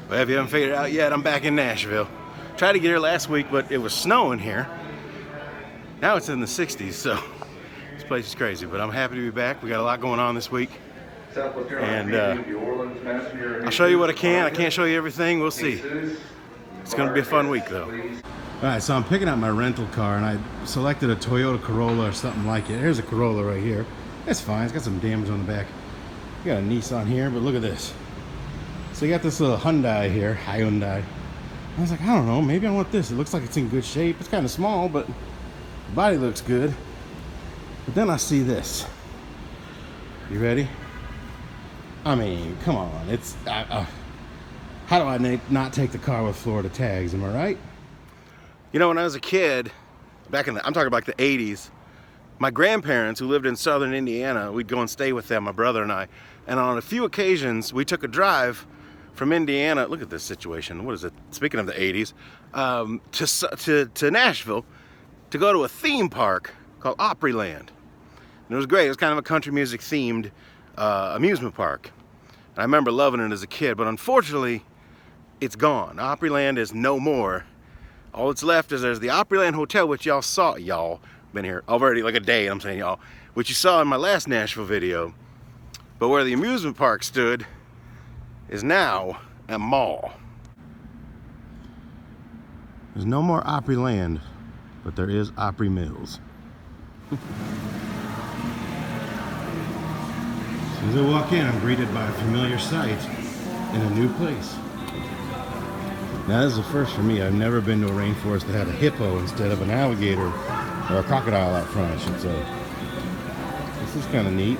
Well, if you haven't figured it out yet, I'm back in Nashville. Tried to get here last week, but it was snowing here. Now it's in the 60s, so this place is crazy. But I'm happy to be back. We got a lot going on this week. And I'll show you what I can. I can't show you everything. We'll see. It's going to be a fun week, though. All right, so I'm picking up my rental car, and I selected a Toyota Corolla or something like it. Here's a Corolla right here. That's fine. It's got some damage on the back. We got a Nissan here, but look at this. So you got this little Hyundai here, Hyundai. I was like, I don't know, maybe I want this. It looks like it's in good shape. It's kind of small, but the body looks good. But then I see this. You ready? I mean, come on. It's how do I not take the car with Florida tags? Am I right? You know, when I was a kid, I'm talking about like the 80s, my grandparents who lived in southern Indiana, we'd go and stay with them, my brother and I. And on a few occasions, we took a drive from Indiana. Look at this situation. What is it? Speaking of the 80s, to Nashville to go to a theme park called Opry Land. And it was great. It was kind of a country music themed amusement park. And I remember loving it as a kid, but unfortunately, it's gone. Opryland is no more. All that's left is there's the Opryland Hotel, which y'all saw. Y'all been here already like a day, I'm saying y'all, which you saw in my last Nashville video. But where the amusement park stood is now a mall. There's no more Opryland, but there is Opry Mills. As soon as I walk in, I'm greeted by a familiar sight in a new place. Now this is a first for me. I've never been to a rainforest that had a hippo instead of an alligator or a crocodile out front, I should say. This is kind of neat.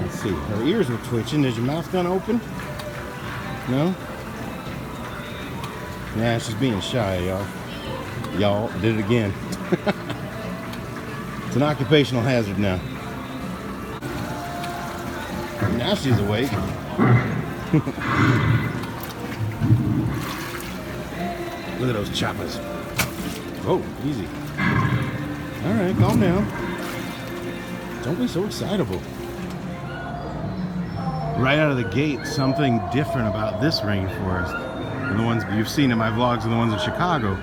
Let's see. Her ears were twitching. Is your mouth gonna open? No? Yeah, she's being shy, y'all. Y'all did it again. It's an occupational hazard now. Now she's awake. Look at those choppers. Oh, easy. All right, calm down. Don't be so excitable. Right out of the gate, something different about this rainforest than the ones you've seen in my vlogs and the ones in Chicago.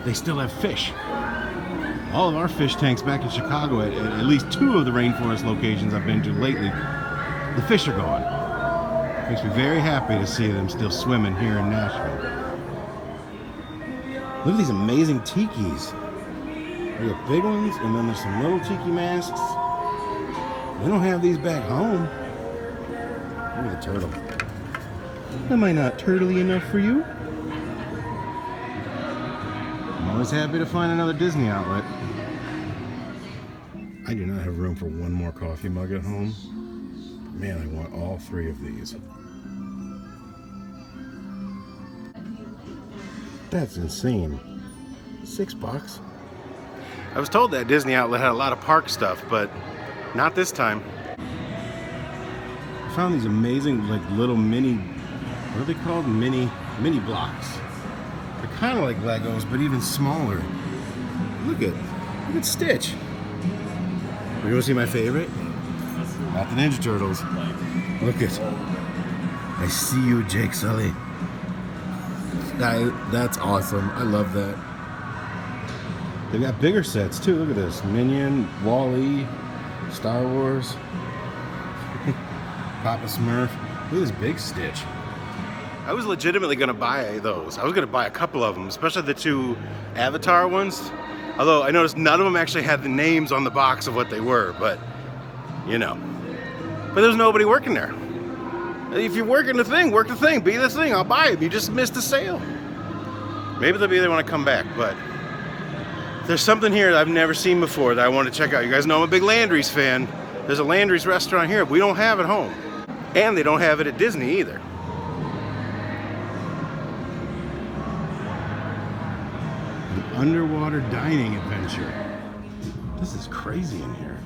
They still have fish. All of our fish tanks back in Chicago, at least 2 of the rainforest locations I've been to lately, the fish are gone. Makes me very happy to see them still swimming here in Nashville. Look at these amazing tikis. We got big ones, and then there's some little tiki masks. We don't have these back home. Look at the turtle. Am I not turtly enough for you? I'm always happy to find another Disney outlet. I do not have room for one more coffee mug at home. Man, I want all 3 of these. That's insane. $6. I was told that Disney outlet had a lot of park stuff, but not this time. I found these amazing, like, little mini, what are they called? Mini blocks. They're kind of like Legos, but even smaller. Look at Stitch. You want to see my favorite? Not the Ninja Turtles. Look at, I see you, Jake Sully. That's awesome. I love that. They've got bigger sets too. Look at this. Minion, Wall-E, Star Wars, Papa Smurf. Look at this big Stitch. I was legitimately going to buy those. I was going to buy a couple of them, especially the 2 Avatar ones. Although I noticed none of them actually had the names on the box of what they were, but you know. But there's nobody working there. If you're working the thing, work the thing, be the thing, I'll buy it. You just missed the sale. Maybe they'll be there when I come back, but there's something here that I've never seen before that I want to check out. You guys know I'm a big Landry's fan. There's a Landry's restaurant here we don't have at home. And they don't have it at Disney either. An underwater dining adventure. This is crazy in here.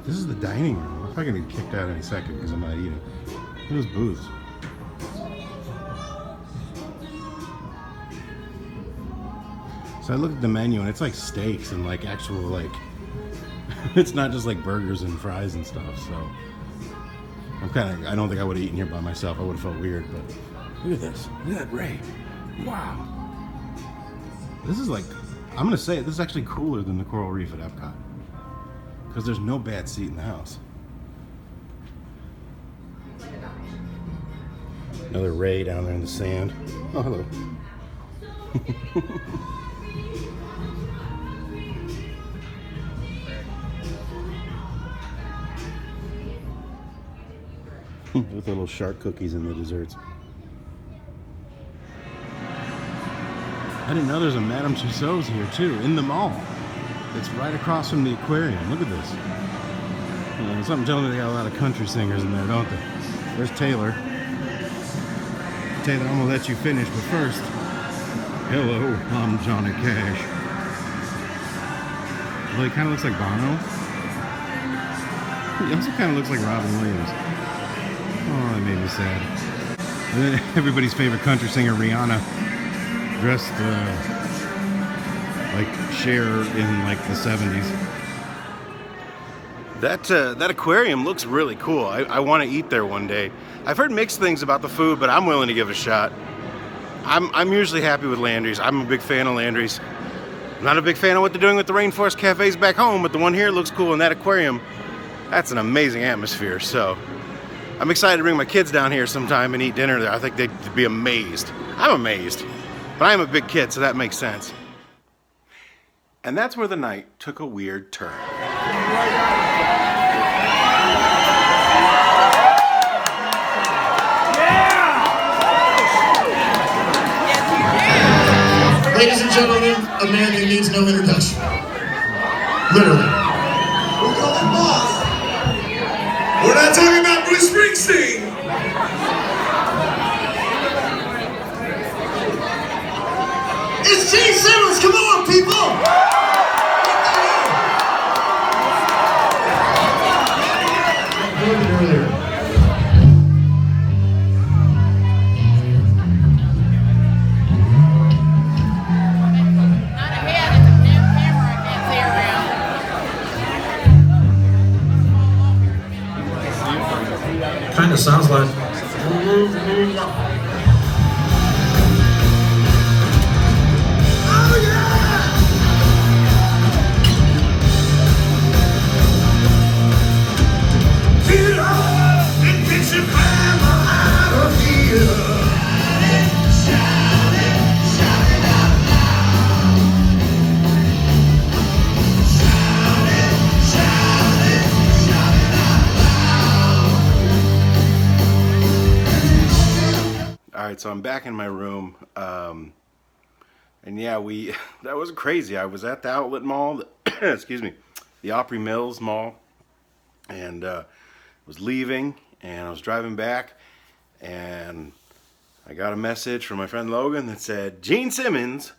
This is the dining room. I'm probably gonna get kicked out any second because I'm not eating. Look at those booths. So I looked at the menu and it's like steaks and like actual like It's not just like burgers and fries and stuff. So I don't think I would have eaten here by myself. I would have felt weird. But look at this. Look at that ray. Wow. This is like, I'm gonna say it. This is actually cooler than the Coral Reef at Epcot because there's no bad seat in the house. Another ray down there in the sand. Oh, hello. With the little shark cookies and the desserts. I didn't know there's a Madame Tussauds here too, in the mall. It's right across from the aquarium. Look at this. Something telling me they got a lot of country singers in there, don't they? There's Taylor. Taylor, I'm gonna let you finish, but first, hello, I'm Johnny Cash. Well, he kind of looks like Bono. He also kind of looks like Robin Williams. Oh, that made me sad. And then everybody's favorite country singer, Rihanna, dressed like Cher in like the 70s. That aquarium looks really cool. I want to eat there one day. I've heard mixed things about the food, but I'm willing to give it a shot. I'm usually happy with Landry's. I'm a big fan of Landry's. I'm not a big fan of what they're doing with the Rainforest Cafes back home, but the one here looks cool, and that aquarium, that's an amazing atmosphere. So I'm excited to bring my kids down here sometime and eat dinner there. I think they'd be amazed. I'm amazed. But I'm a big kid, so that makes sense. And that's where the night took a weird turn. Ladies and gentlemen, a man who needs no introduction. Literally. We call him boss. We're not talking about Bruce Springsteen. It's Gene Simmons, come on, people! Earlier. Kind of sounds like. Alright, so I'm back in my room, and yeah, that was crazy. I was at the outlet mall, excuse me, the Opry Mills Mall, and was leaving, and I was driving back, and I got a message from my friend Logan that said, Gene Simmons,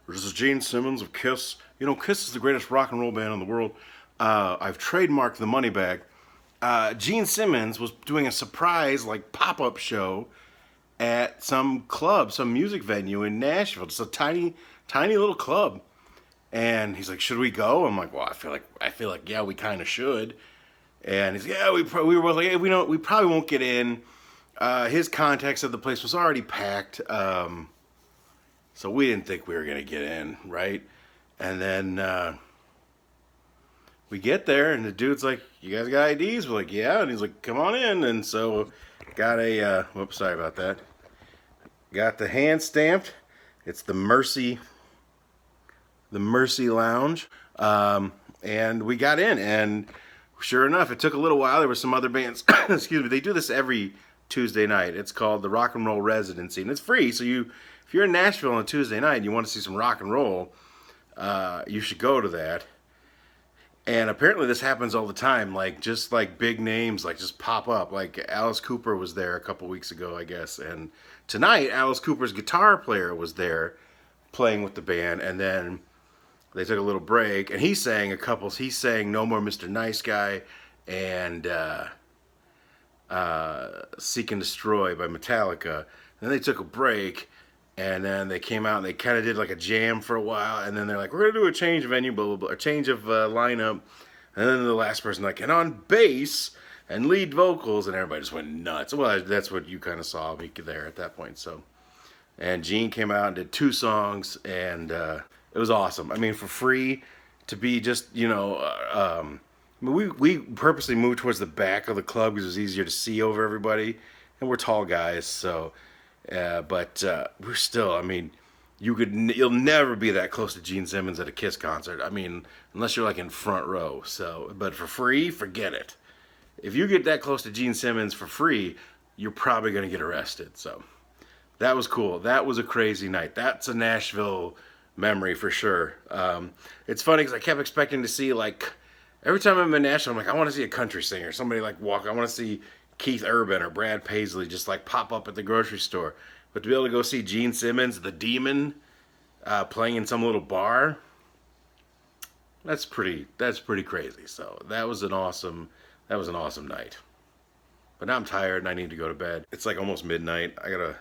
this is Gene Simmons of Kiss. You know, Kiss is the greatest rock and roll band in the world. I've trademarked the money bag. Gene Simmons was doing a surprise, like, pop-up show at some club, some music venue in Nashville. Just a tiny little club. And he's like, should we go? I'm like, well, I feel like yeah, we kind of should. And he's like, yeah, we were both like, hey, we probably won't get in. His context of the place was already packed. So we didn't think we were going to get in, right? And then we get there, and the dude's like, you guys got IDs? We're like, yeah. And he's like, come on in. And so got a, whoops, sorry about that. Got the hand stamped. It's the Mercy Lounge. And we got in, and sure enough, it took a little while. There were some other bands, excuse me, they do this every Tuesday night. It's called the Rock and Roll Residency, and it's free. So if you're in Nashville on a Tuesday night and you want to see some rock and roll, you should go to that. And apparently this happens all the time, like just like big names like just pop up. Like Alice Cooper was there a couple weeks ago, I guess. And tonight, Alice Cooper's guitar player was there playing with the band. And then they took a little break, and he sang No More Mr. Nice Guy and Seek and Destroy by Metallica. Then they took a break, and then they came out and they kind of did like a jam for a while, and then they're like, we're going to do a change of venue, blah, blah, blah, a change of lineup. And then the last person like, and on bass and lead vocals, and everybody just went nuts. Well, that's what you kind of saw me there at that point. So, and Gene came out and did 2 songs, and it was awesome. I mean, for free to be just, you know, we purposely moved towards the back of the club because it was easier to see over everybody, and we're tall guys, so. But we're still, I mean, you'll never be that close to Gene Simmons at a Kiss concert. I mean, unless you're like in front row. So, but for free, forget it. If you get that close to Gene Simmons for free, you're probably going to get arrested. So, that was cool. That was a crazy night. That's a Nashville memory for sure. It's funny because I kept expecting to see, like, every time I'm in Nashville, I'm like, I want to see a country singer. Somebody like walk. I want to see Keith Urban or Brad Paisley just like pop up at the grocery store. But to be able to go see Gene Simmons, the Demon, playing in some little bar, that's pretty crazy. So that was an awesome night. But now I'm tired and I need to go to bed. It's like almost midnight. I gotta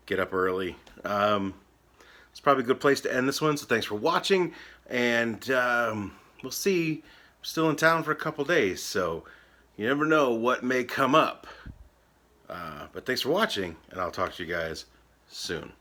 get up early. It's probably a good place to end this one. So thanks for watching, and we'll see. I'm still in town for a couple days, so you never know what may come up. But thanks for watching, and I'll talk to you guys soon.